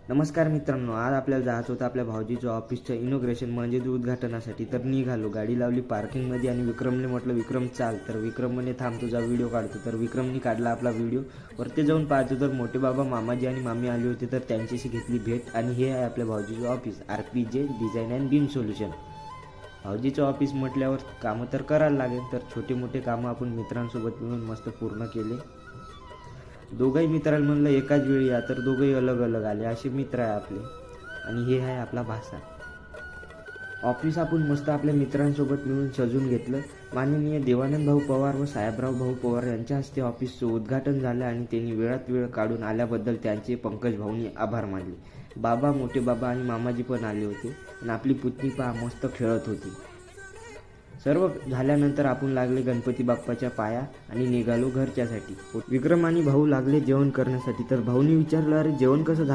नमस्कार मित्रांनो, आज आपल्याला जायचं होतं आपल्या भाऊजीचं ऑफिसचं इनॉग्रेशन म्हणजेच उद्घाटनासाठी. तर निघालो, गाडी लावली पार्किंगमध्ये आणि विक्रमने म्हटलं विक्रम चाल. तर विक्रम म्हणे थांब तुझा व्हिडिओ काढतो. तर विक्रमने काढला आपला व्हिडिओ. वरती जाऊन पाहतो तर मोठे बाबा, मामाजी आणि मामी आले होते. तर त्यांच्याशी घेतली भेट आणि हे आहे आपल्या भाऊजीचं office, RPJ design and beam solution. भाऊजीचं ऑफिस म्हटल्यावर कामं तर करायला लागेल. तर छोटे मोठे कामं आपण मित्रांसोबत मिळून मस्त पूर्ण केले. दोघंही मित्रांना म्हणलं एकाच वेळी या, तर दोघंही अलग अलग आले. असे मित्र आहे आपले. आणि हे आहे आपला भाषा. ऑफिस आपण मस्त आपल्या मित्रांसोबत मिळून सजून घेतलं. माननीय देवानंद भाऊ पवार व साहेबराव भाऊ पवार यांच्या हस्ते ऑफिसचं उद्घाटन झालं आणि त्यांनी वेळात वेळ काढून आल्याबद्दल त्यांचे पंकज भाऊंनी आभार मानले. बाबा, मोठे बाबा आणि मामाजी पण आले होते आणि आपली पुतणी पहा मस्त खेळत होती. सर्व झाल्यानंतर आपण लागले गणपती बाप्पाच्या पाया आणि निघालो घरच्यासाठी. विक्रम आणि भाऊ लागले जेवण करण्यासाठी. तर भाऊनी विचारलं, अरे जेवण कसं झालं?